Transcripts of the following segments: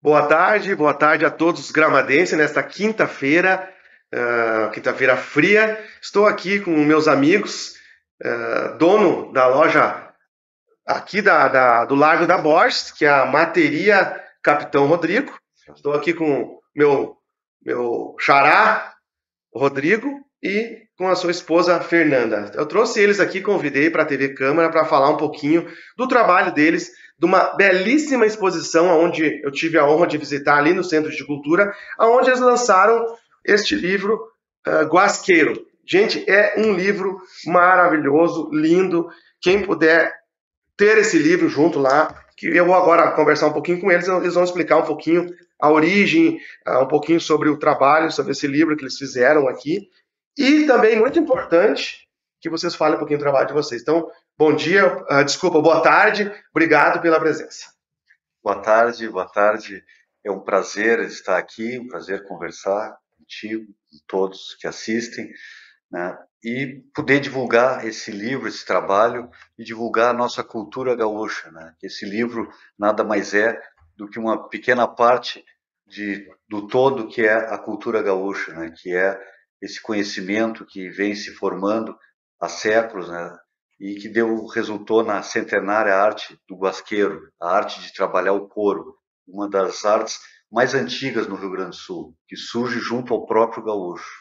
Boa tarde a todos os gramadenses nesta quinta-feira, quinta-feira fria. Estou aqui com meus amigos, dono da loja aqui do Largo da Borges, que é a Materia Capitão Rodrigo. Estou aqui com meu xará, Rodrigo, e com a sua esposa, Fernanda. Eu trouxe eles aqui, convidei para a TV Câmara para falar um pouquinho do trabalho deles, de uma belíssima exposição onde eu tive a honra de visitar ali no Centro de Cultura, onde eles lançaram este livro, Guasqueiro. Gente, é um livro maravilhoso, lindo. Quem puder ter esse livro junto lá, que eu vou agora conversar um pouquinho com eles, eles vão explicar um pouquinho a origem, um pouquinho sobre o trabalho, sobre esse livro que eles fizeram aqui. E também, muito importante, que vocês falem um pouquinho do trabalho de vocês. Então, bom dia, boa tarde, obrigado pela presença. Boa tarde, boa tarde. É um prazer estar aqui, um prazer conversar contigo, com todos que assistem, né? E poder divulgar esse livro, esse trabalho, e divulgar a nossa cultura gaúcha, né? Esse livro nada mais é do que uma pequena parte do todo que é a cultura gaúcha, né? Que é esse conhecimento que vem se formando há séculos, né? E que resultou na centenária arte do guasqueiro, a arte de trabalhar o couro, uma das artes mais antigas no Rio Grande do Sul, que surge junto ao próprio gaúcho.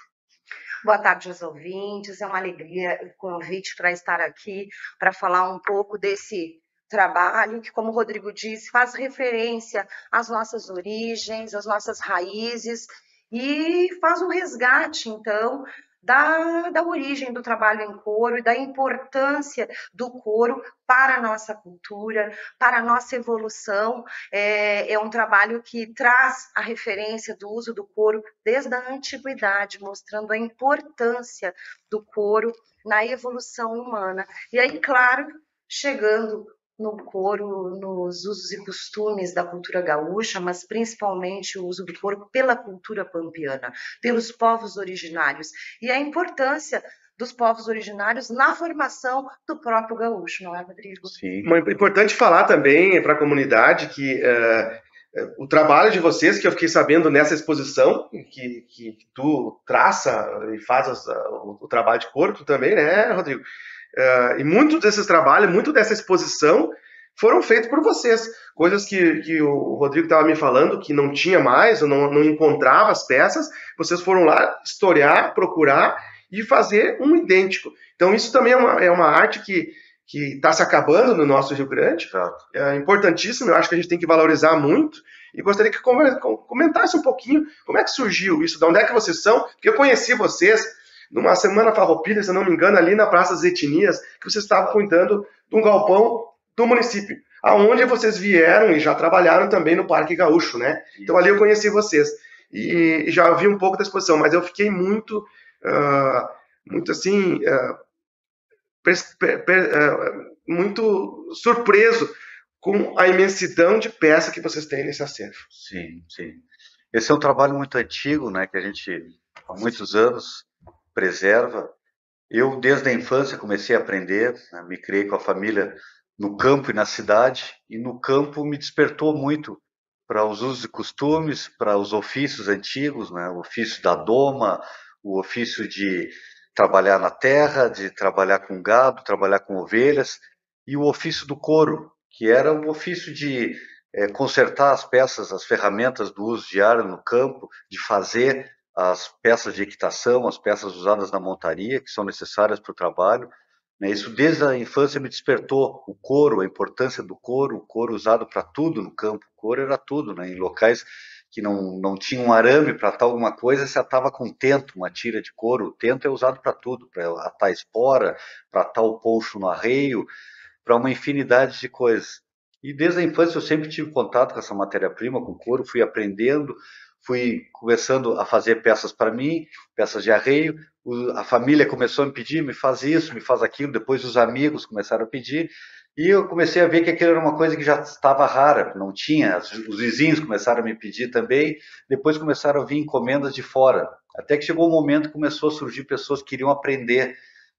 Boa tarde aos ouvintes, é uma alegria o convite para estar aqui, para falar um pouco desse trabalho que, como o Rodrigo disse, faz referência às nossas origens, às nossas raízes e faz um resgate, então, da origem do trabalho em couro e da importância do couro para a nossa cultura, para a nossa evolução. É um trabalho que traz a referência do uso do couro desde a antiguidade, mostrando a importância do couro na evolução humana. E aí, claro, chegando no couro, nos usos e costumes da cultura gaúcha, mas principalmente o uso do couro pela cultura pampiana, pelos povos originários, e a importância dos povos originários na formação do próprio gaúcho, não é, Rodrigo? Sim. É importante falar também para a comunidade que o trabalho de vocês, que eu fiquei sabendo nessa exposição, que tu traça e faz o trabalho de couro, tu também, né, Rodrigo? E muito desses trabalhos, muito dessa exposição foram feitos por vocês. Coisas que o Rodrigo estava me falando que não tinha mais, ou não encontrava as peças, vocês foram lá historiar, procurar e fazer um idêntico. Então isso também é uma arte que está se acabando no nosso Rio Grande. É importantíssimo, eu acho que a gente tem que valorizar muito. E gostaria que comentasse um pouquinho como é que surgiu isso, de onde é que vocês são, porque eu conheci vocês numa semana farroupilha, se eu não me engano, ali na Praça das Etnias, que vocês estavam cuidando de um galpão do município, aonde vocês vieram e já trabalharam também no Parque Gaúcho, né? Então ali eu conheci vocês e já vi um pouco da exposição, mas eu fiquei muito assim, muito surpreso com a imensidão de peça que vocês têm nesse acervo. Sim, sim. Esse é um trabalho muito antigo, né, que a gente há muitos anos preserva. Eu, desde a infância, comecei a aprender, né, me criei com a família no campo e na cidade, e no campo me despertou muito para os usos e costumes, para os ofícios antigos, né, o ofício da doma, o ofício de trabalhar na terra, de trabalhar com gado, trabalhar com ovelhas, e o ofício do couro, que era o ofício de consertar as peças, as ferramentas do uso diário no campo, de fazer as peças de equitação, as peças usadas na montaria, que são necessárias para o trabalho. Isso desde a infância me despertou o couro, a importância do couro, o couro usado para tudo no campo. O couro era tudo, né? Em locais que não tinha um arame para atar alguma coisa, se atava com tento, uma tira de couro. O tento é usado para tudo, para atar espora, para atar o poncho no arreio, para uma infinidade de coisas. E desde a infância eu sempre tive contato com essa matéria-prima, com couro, fui aprendendo, fui começando a fazer peças para mim, peças de arreio, a família começou a me pedir, me faz isso, me faz aquilo, depois os amigos começaram a pedir, e eu comecei a ver que aquilo era uma coisa que já estava rara, não tinha, os vizinhos começaram a me pedir também, depois começaram a vir encomendas de fora, até que chegou um momento que começou a surgir pessoas que queriam aprender,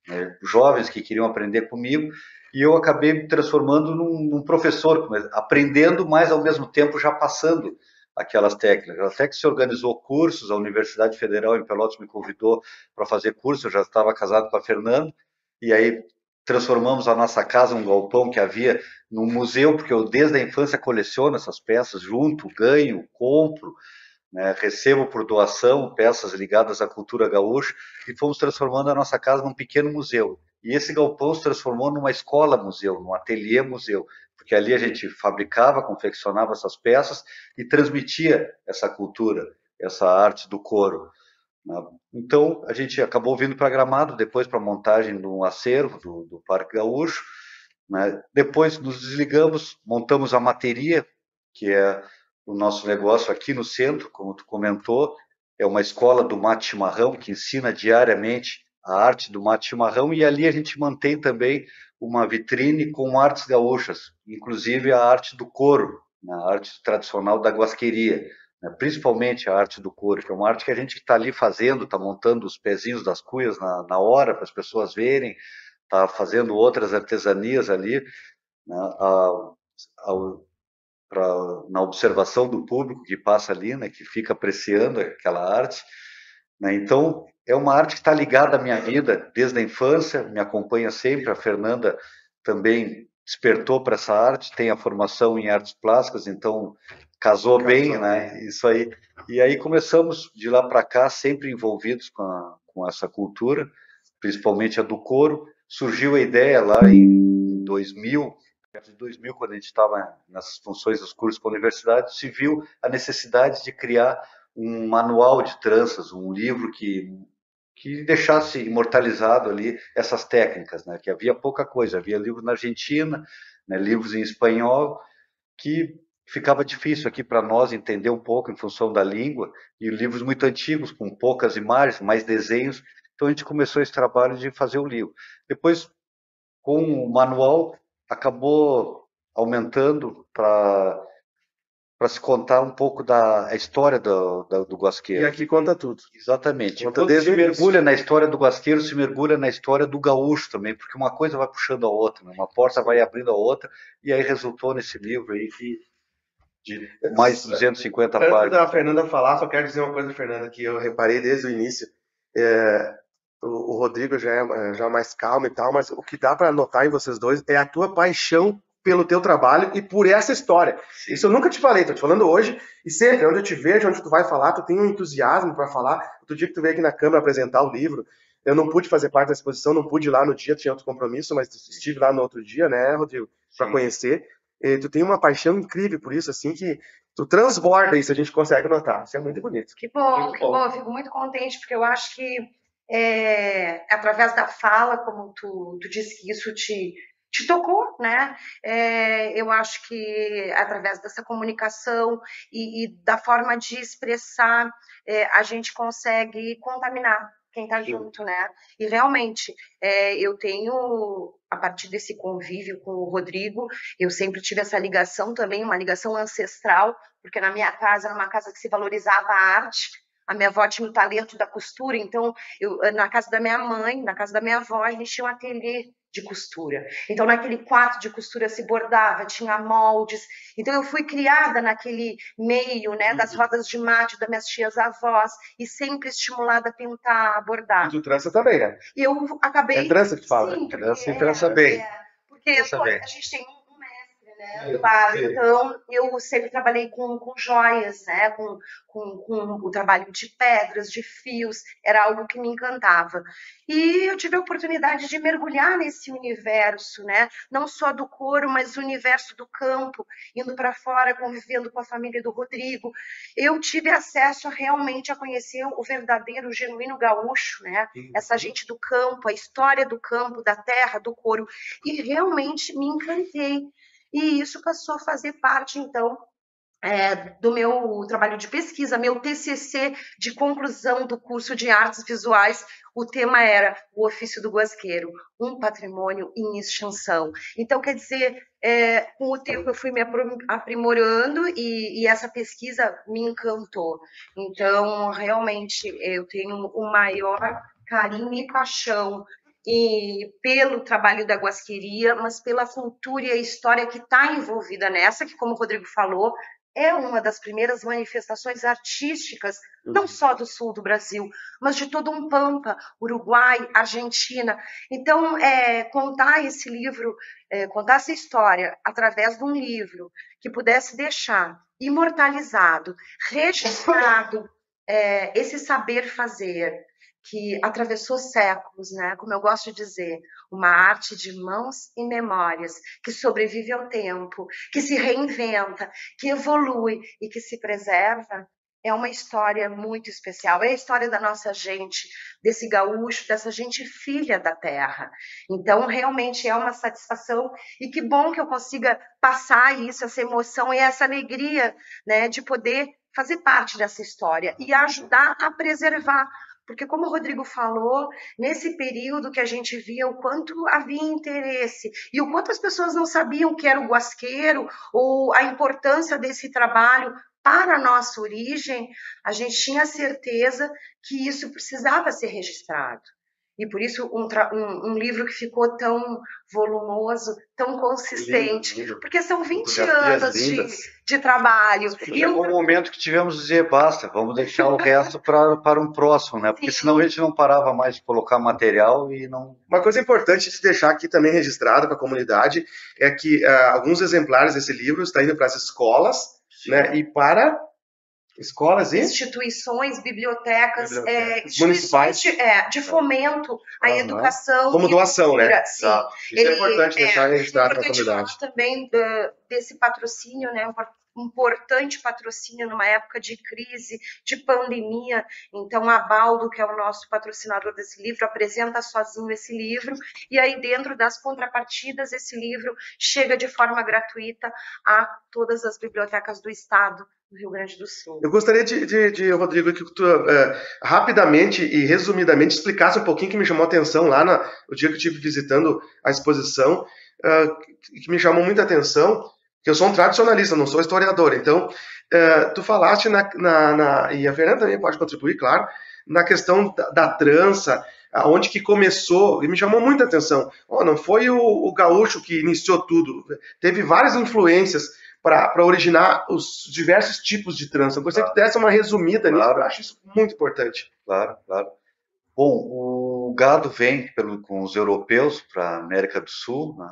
né, jovens que queriam aprender comigo, e eu acabei me transformando num professor, aprendendo, mas ao mesmo tempo já passando aquelas técnicas. Até que se organizou cursos, a Universidade Federal em Pelotas me convidou para fazer curso, eu já estava casado com a Fernanda, e aí transformamos a nossa casa, um galpão que havia num museu, porque eu desde a infância coleciono essas peças, junto, ganho, compro, né, recebo por doação peças ligadas à cultura gaúcha, e fomos transformando a nossa casa num pequeno museu. E esse galpão se transformou numa escola-museu, num ateliê-museu, porque ali a gente fabricava, confeccionava essas peças e transmitia essa cultura, essa arte do couro, né? Então, a gente acabou vindo para Gramado, depois para a montagem de um acervo do Parque Gaúcho, né? Depois nos desligamos, montamos a materia, que é o nosso negócio aqui no centro, como tu comentou, é uma escola do mate chimarrão que ensina diariamente a arte do mate chimarrão, e ali a gente mantém também uma vitrine com artes gaúchas, inclusive a arte do couro, né, a arte tradicional da guasqueria, né, principalmente a arte do couro, que é uma arte que a gente está ali fazendo, está montando os pezinhos das cuias na hora para as pessoas verem, está fazendo outras artesanias ali, né, na observação do público que passa ali, né, que fica apreciando aquela arte, né? Então, é uma arte que está ligada à minha vida desde a infância, me acompanha sempre. A Fernanda também despertou para essa arte, tem a formação em artes plásticas, então casou bem, né? Isso aí. E aí começamos de lá para cá, sempre envolvidos com essa cultura, principalmente a do couro. Surgiu a ideia lá em 2000, perto de 2000, quando a gente estava nas funções dos cursos para a universidade, se viu a necessidade de criar um manual de tranças, um livro que deixasse imortalizado ali essas técnicas, né? Que havia pouca coisa, havia livros na Argentina, né? Livros em espanhol, que ficava difícil aqui para nós entender um pouco em função da língua, e livros muito antigos, com poucas imagens, mais desenhos. Então a gente começou esse trabalho de fazer o livro. Depois, com o manual, acabou aumentando para se contar um pouco da história do E guasqueiro. aqui conta tudo. Exatamente. Conta Quando desde se o início. mergulha na história do guasqueiro, se mergulha na história do gaúcho também, porque uma coisa vai puxando a outra, né? Uma porta vai abrindo a outra, e aí resultou nesse livro aí de mais de 250 Antes da páginas. Fernanda falar, só quero dizer uma coisa, Fernanda, que eu reparei desde o início. É, o Rodrigo já é mais calmo e tal, mas o que dá para notar em vocês dois é a tua paixão pelo teu trabalho e por essa história. Sim. Isso eu nunca te falei, tô te falando hoje, e sempre, onde eu te vejo, onde tu vai falar, tu tem um entusiasmo para falar. Outro dia que tu veio aqui na Câmara apresentar o livro, eu não pude fazer parte da exposição, não pude ir lá no dia, tinha outro compromisso, mas estive lá no outro dia, né, Rodrigo, para conhecer. E tu tem uma paixão incrível por isso, assim, que tu transborda isso, a gente consegue notar. Isso é muito bonito. Que bom, Muito que bom. Eu fico muito contente, porque eu acho que através da fala, como tu disse que isso te tocou, né? Eu acho que através dessa comunicação e da forma de expressar, a gente consegue contaminar quem está junto, né? E realmente, eu tenho, a partir desse convívio com o Rodrigo, eu sempre tive essa ligação também, uma ligação ancestral, porque na minha casa era uma casa que se valorizava a arte. A minha avó tinha o talento da costura, então na casa da minha mãe, na casa da minha avó, a gente tinha um ateliê de costura. Então, naquele quarto de costura se bordava, tinha moldes. Então, eu fui criada naquele meio, né, das rodas de mate das minhas tias avós e sempre estimulada a tentar E bordar. tu trança também, né? E eu acabei... É trança que tu fala, Sim, né? Trança e trança bem. porque Trança bem. a gente tem um mestre, né, no bar, então eu sempre trabalhei com joias, né, com o trabalho de pedras, de fios, era algo que me encantava. E eu tive a oportunidade de mergulhar nesse universo, né, não só do couro, mas o universo do campo, indo para fora, convivendo com a família do Rodrigo. Eu tive acesso realmente a conhecer o verdadeiro, o genuíno gaúcho, né, essa gente do campo, a história do campo, da terra, do couro, e realmente me encantei. E isso passou a fazer parte, então, do meu trabalho de pesquisa, meu TCC de conclusão do curso de artes visuais. O tema era o ofício do guasqueiro, um patrimônio em extinção. Então, quer dizer, com o tempo eu fui me aprimorando e essa pesquisa me encantou. Então, realmente, eu tenho o maior carinho e paixão pelo trabalho da guasqueria, mas pela cultura e a história que está envolvida nessa, que, como o Rodrigo falou, é uma das primeiras manifestações artísticas, não só do sul do Brasil, mas de todo um Pampa, Uruguai, Argentina. Então, contar esse livro, contar essa história através de um livro que pudesse deixar imortalizado, registrado, esse saber fazer que atravessou séculos, né? Como eu gosto de dizer, uma arte de mãos e memórias que sobrevive ao tempo, que se reinventa, que evolui e que se preserva, é uma história muito especial. É a história da nossa gente, desse gaúcho, dessa gente filha da terra. Então, realmente é uma satisfação e que bom que eu consiga passar isso, essa emoção e essa alegria, né, de poder fazer parte dessa história e ajudar a preservar. Porque, como o Rodrigo falou, nesse período que a gente via o quanto havia interesse e o quanto as pessoas não sabiam o que era o guasqueiro ou a importância desse trabalho para a nossa origem, a gente tinha certeza que isso precisava ser registrado. E por isso um livro que ficou tão volumoso, tão consistente, lindo. porque são 20 anos de trabalho. E chegou um momento que tivemos que dizer basta, vamos deixar o resto para um próximo, né? Porque senão a gente não parava mais de colocar material e não... Uma coisa importante de se deixar aqui também registrado para a comunidade é que alguns exemplares desse livro estão indo para as escolas, né, e para escolas e instituições, bibliotecas, municipais de fomento à educação. Como doação, né? Sim. Tá. Isso é importante deixar registrado para a comunidade. Falar também desse patrocínio, né? Um importante patrocínio numa época de crise, de pandemia. Então, a Baldo, que é o nosso patrocinador desse livro, apresenta sozinho esse livro, e aí dentro das contrapartidas, esse livro chega de forma gratuita a todas as bibliotecas do estado do Rio Grande do Sul. Eu gostaria de Rodrigo, que tu rapidamente e resumidamente explicasse um pouquinho que me chamou a atenção lá no dia que eu estive visitando a exposição, que me chamou muita atenção, que eu sou um tradicionalista, não sou historiador, então tu falaste e a Fernanda também pode contribuir, claro, na questão da trança, onde que começou, e me chamou muita atenção. Não foi o gaúcho que iniciou tudo, teve várias influências para originar os diversos tipos de trança. Eu gostaria que desse uma resumida nisso, eu acho isso muito importante. Claro. Bom, o gado vem com os europeus para a América do Sul, né?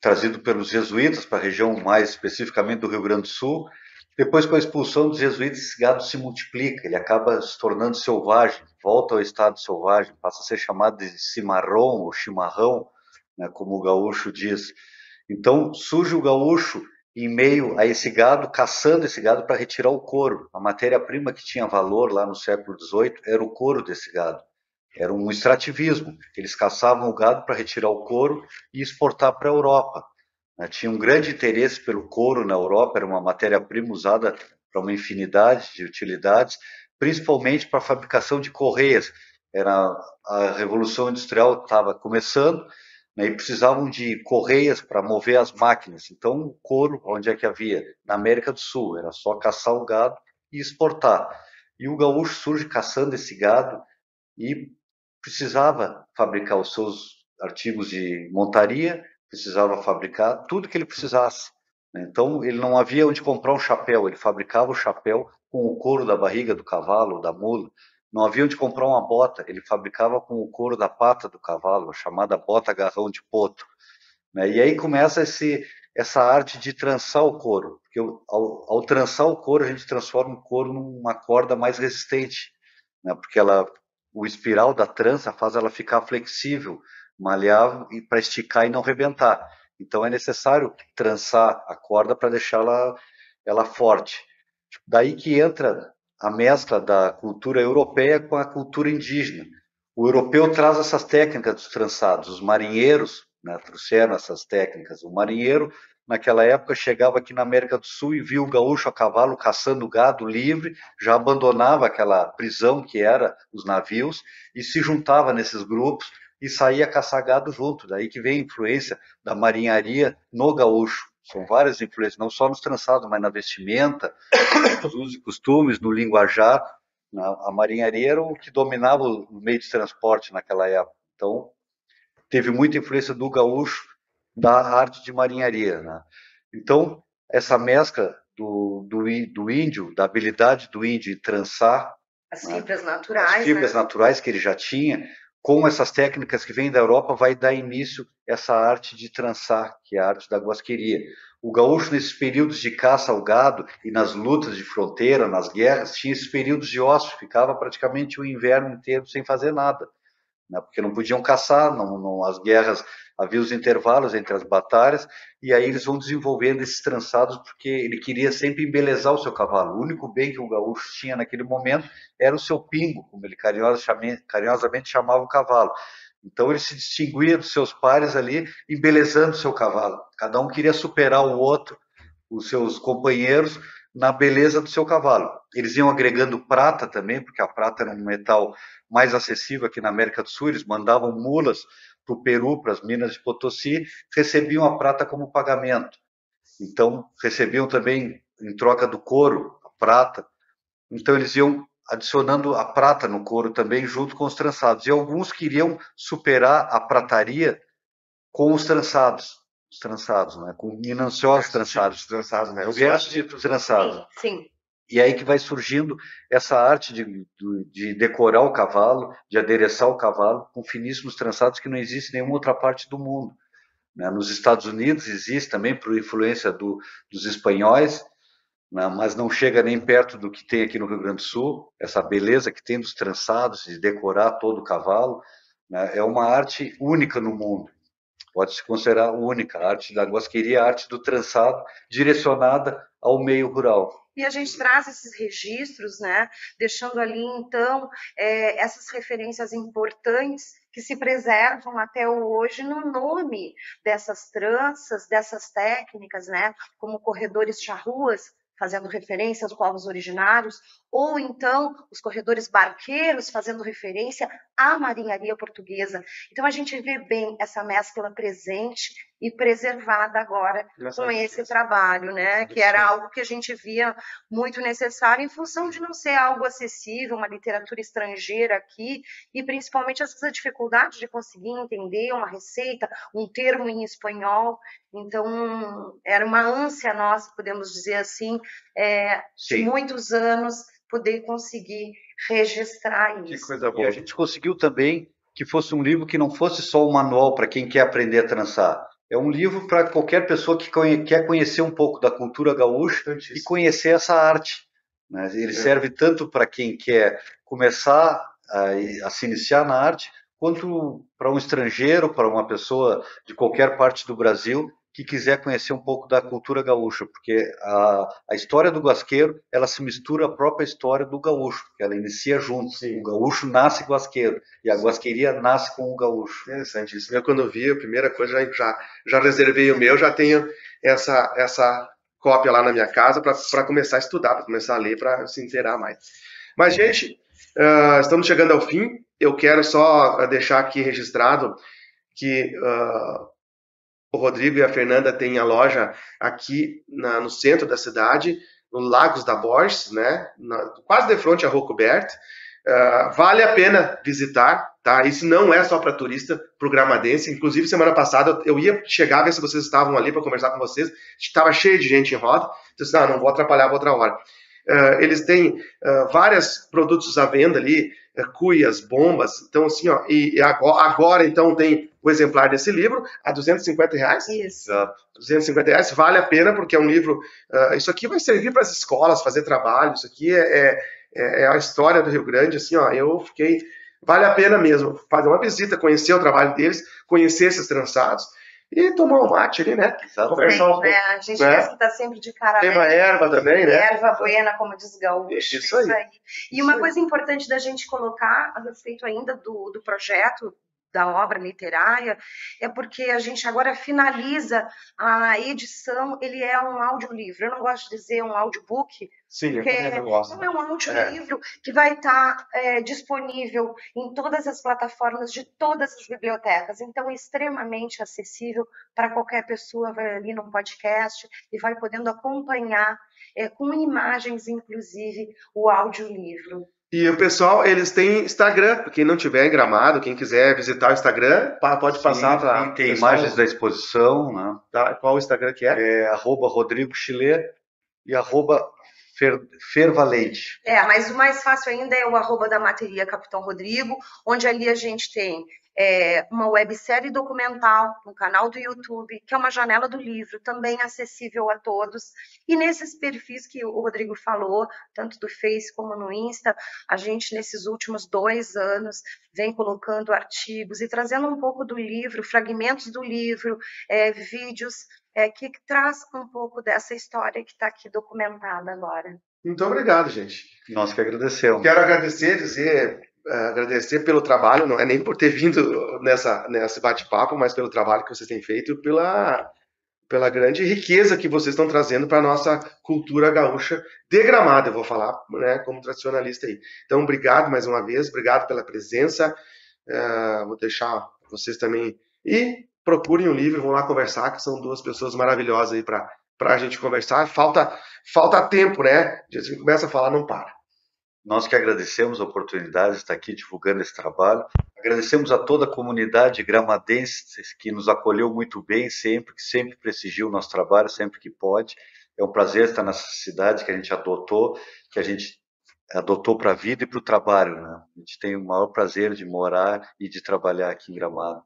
Trazido pelos jesuítas para a região mais especificamente do Rio Grande do Sul. Depois, com a expulsão dos jesuítas, esse gado se multiplica, ele acaba se tornando selvagem, volta ao estado selvagem, passa a ser chamado de cimarrão ou chimarrão, né, como o gaúcho diz. Então, surge o gaúcho em meio a esse gado, caçando esse gado para retirar o couro. A matéria-prima que tinha valor lá no século XVIII era o couro desse gado. Era um extrativismo. Eles caçavam o gado para retirar o couro e exportar para a Europa. Tinha um grande interesse pelo couro na Europa, era uma matéria-prima usada para uma infinidade de utilidades, principalmente para a fabricação de correias. A Revolução Industrial estava começando, né, e precisavam de correias para mover as máquinas. Então, o couro, onde é que havia? Na América do Sul, era só caçar o gado e exportar. E o gaúcho surge caçando esse gado e precisava fabricar os seus artigos de montaria, precisava fabricar tudo que ele precisasse. Então, ele não havia onde comprar um chapéu, ele fabricava o chapéu com o couro da barriga do cavalo, da mula. Não havia onde comprar uma bota, ele fabricava com o couro da pata do cavalo, a chamada bota garrão de poto. E aí começa essa arte de trançar o couro, porque ao trançar o couro, a gente transforma o couro numa corda mais resistente, porque o espiral da trança faz ela ficar flexível, maleável e para esticar e não rebentar. Então é necessário trançar a corda para deixá-la ela forte. Daí que entra a mescla da cultura europeia com a cultura indígena. O europeu traz essas técnicas dos trançados, os marinheiros, né, trouxeram essas técnicas. O marinheiro, naquela época, chegava aqui na América do Sul e via o gaúcho a cavalo caçando gado livre, já abandonava aquela prisão que era os navios e se juntava nesses grupos e saía caçar gado junto. Daí que vem a influência da marinharia no gaúcho. São várias influências, não só nos trançados, mas na vestimenta, nos usos e costumes, no linguajar. A marinharia era o que dominava o meio de transporte naquela época. Então, teve muita influência do gaúcho da arte de marinharia. Então, essa mescla do índio, da habilidade do índio em trançar, As né? fibras naturais, As fibras né? naturais que ele já tinha, com essas técnicas que vêm da Europa, vai dar início essa arte de trançar, que é a arte da guasqueria. O gaúcho, nesses períodos de caça ao gado e nas lutas de fronteira, nas guerras, tinha esses períodos de ócio, ficava praticamente o inverno inteiro sem fazer nada, né? Porque não podiam caçar, as guerras, havia os intervalos entre as batalhas, e aí eles vão desenvolvendo esses trançados, porque ele queria sempre embelezar o seu cavalo. O único bem que o gaúcho tinha naquele momento era o seu pingo, como ele carinhosamente chamava o cavalo. Então ele se distinguia dos seus pares ali, embelezando o seu cavalo. Cada um queria superar o outro, os seus companheiros, na beleza do seu cavalo. Eles iam agregando prata também, porque a prata era um metal mais acessível aqui na América do Sul. Eles mandavam mulas para o Peru, para as minas de Potosí, recebiam a prata como pagamento. Então, recebiam também, em troca do couro, a prata. Então, eles iam adicionando a prata no couro também, junto com os trançados. E alguns queriam superar a prataria com os trançados, né? Com minanciosos trançados. Trançados, né? Diversos tipos de trançados. Sim. E aí que vai surgindo essa arte de decorar o cavalo, de adereçar o cavalo com finíssimos trançados que não existe em nenhuma outra parte do mundo, né? Nos Estados Unidos existe também por influência dos espanhóis, né? Mas não chega nem perto do que tem aqui no Rio Grande do Sul, essa beleza que tem dos trançados, de decorar todo o cavalo, né? É uma arte única no mundo. Pode-se considerar única, a arte da guasqueria, a arte do trançado, direcionada ao meio rural. E a gente traz esses registros, né, deixando ali, então, essas referências importantes que se preservam até hoje no nome dessas tranças, dessas técnicas, né, como corredores charruas, fazendo referência aos povos originários, ou então os corredores barqueiros, fazendo referência à marinharia portuguesa. Então a gente vê bem essa mescla presente e preservada agora com esse trabalho, né? Que era algo que a gente via muito necessário em função de não ser algo acessível, uma literatura estrangeira aqui, e principalmente essa dificuldade de conseguir entender uma receita, um termo em espanhol. Então, era uma ânsia nossa, podemos dizer assim, de muitos anos, poder conseguir registrar isso. Que coisa boa. E a gente conseguiu também que fosse um livro que não fosse só um manual para quem quer aprender a trançar. É um livro para qualquer pessoa que quer conhecer um pouco da cultura gaúcha e conhecer essa arte, né? Ele serve tanto para quem quer começar a se iniciar na arte, quanto para um estrangeiro, para uma pessoa de qualquer parte do Brasil que quiser conhecer um pouco da cultura gaúcha, porque a história do guasqueiro, ela se mistura à própria história do gaúcho, que ela inicia junto. Sim. O gaúcho nasce guasqueiro, e a guasqueria nasce com o gaúcho. Interessante isso. Eu, quando vi, a primeira coisa, já reservei o meu, já tenho essa cópia lá na minha casa para começar a estudar, para começar a ler, para se inteirar mais. Mas, gente, estamos chegando ao fim. Eu quero só deixar aqui registrado que o Rodrigo e a Fernanda têm a loja aqui no centro da cidade, no Lagos da Borges, né? Quase de frente à Rua Coberta. Vale a pena visitar, tá? Isso não é só para turista, programadense. Inclusive, semana passada eu ia chegar, ver se vocês estavam ali para conversar com vocês. Estava cheio de gente em roda. Então, disse, não vou atrapalhar para outra hora. Eles têm vários produtos à venda ali, cuias, bombas. Então, assim, ó, e agora, então, tem o exemplar desse livro a R$250. Isso. R$250, vale a pena, porque é um livro... isso aqui vai servir para as escolas fazer trabalho. Isso aqui é a história do Rio Grande, assim, ó, eu fiquei... Vale a pena mesmo fazer uma visita, conhecer o trabalho deles, conhecer esses trançados e tomar um mate ali, né? Conversar um pouco. A gente pensa que está sempre de cara aberta. Tem uma erva também, né? Erva buena, como diz Gaúcho. Isso aí. E uma coisa importante da gente colocar a respeito ainda do projeto, da obra literária, é porque a gente agora finaliza a edição, ele é um audiolivro. Eu não gosto de dizer um audiobook, sim, porque não é um audiolivro que vai estar disponível em todas as plataformas de todas as bibliotecas. Então, é extremamente acessível para qualquer pessoa, vai ali no podcast e vai podendo acompanhar com imagens, inclusive, o audiolivro. E o pessoal, eles têm Instagram, quem não tiver em Gramado, quem quiser visitar o Instagram, pode passar para... Tem imagens da exposição, né? Tá, qual o Instagram que é? É @RodrigoChilé, e @fervalente. Mas o mais fácil ainda é o @ da Materia Capitão Rodrigo, onde ali a gente tem uma websérie documental no canal do YouTube, que é uma janela do livro, também acessível a todos. E nesses perfis que o Rodrigo falou, tanto do Face como no Insta, a gente, nesses últimos 2 anos, vem colocando artigos e trazendo um pouco do livro, fragmentos do livro, vídeos, que traz um pouco dessa história que está aqui documentada agora. Muito obrigado, gente. Nós que agradecemos. Quero agradecer pelo trabalho, não é nem por ter vindo nesse bate-papo, mas pelo trabalho que vocês têm feito e pela grande riqueza que vocês estão trazendo para a nossa cultura gaúcha de Gramado, eu vou falar, né, como tradicionalista aí. Então, obrigado mais uma vez, obrigado pela presença. Vou deixar vocês também. E procurem o livro, vão lá conversar, que são 2 pessoas maravilhosas aí para a gente conversar. Falta tempo, né? A gente começa a falar, não para. Nós que agradecemos a oportunidade de estar aqui divulgando esse trabalho. Agradecemos a toda a comunidade gramadense que nos acolheu muito bem sempre, que sempre prestigia o nosso trabalho, sempre que pode. É um prazer estar nessa cidade que a gente adotou para a vida e para o trabalho, né? A gente tem o maior prazer de morar e de trabalhar aqui em Gramado.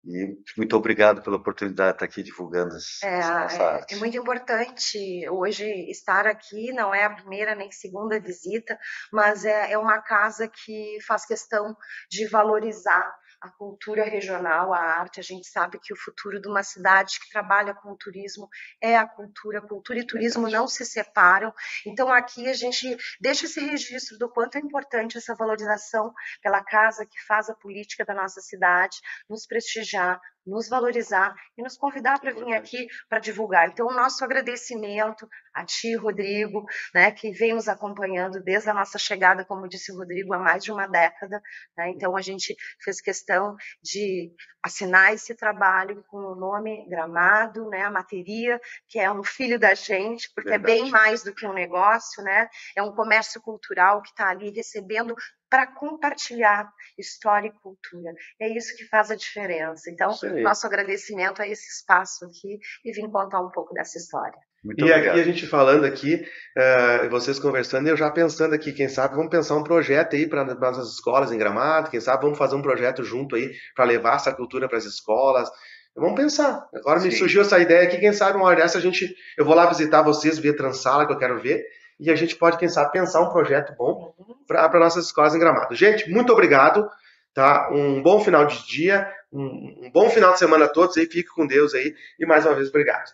E muito obrigado pela oportunidade de estar aqui divulgando essa arte. É muito importante hoje estar aqui, não é a primeira nem segunda visita, mas é uma casa que faz questão de valorizar a cultura regional, a arte. A gente sabe que o futuro de uma cidade que trabalha com o turismo é a cultura. Cultura e turismo não se separam. Então aqui a gente deixa esse registro do quanto é importante essa valorização pela casa que faz a política da nossa cidade, nos prestigiar, nos valorizar e nos convidar para vir aqui para divulgar. Então, o nosso agradecimento a ti, Rodrigo, né, que vem nos acompanhando desde a nossa chegada, como disse o Rodrigo, há mais de uma década. Né? Então, a gente fez questão de assinar esse trabalho com o nome Gramado, né, a Materia, que é um filho da gente, porque Verdade. É bem mais do que um negócio, né? É um comércio cultural que está ali recebendo para compartilhar história e cultura. É isso que faz a diferença. Então, nosso agradecimento a esse espaço aqui e vim contar um pouco dessa história. Muito obrigado. Aqui a gente falando aqui, vocês conversando, eu já pensando aqui, quem sabe vamos pensar um projeto aí para as nossas escolas em Gramado, quem sabe vamos fazer um projeto junto aí para levar essa cultura para as escolas. Vamos pensar. Agora me surgiu essa ideia aqui, quem sabe uma hora dessa eu vou lá visitar vocês, ver Transala, que eu quero ver, e a gente pode, quem sabe, pensar um projeto bom para nossas escolas em Gramado. Gente, muito obrigado, tá? Um bom final de dia, um bom final de semana a todos aí, fique com Deus aí, e mais uma vez, obrigado.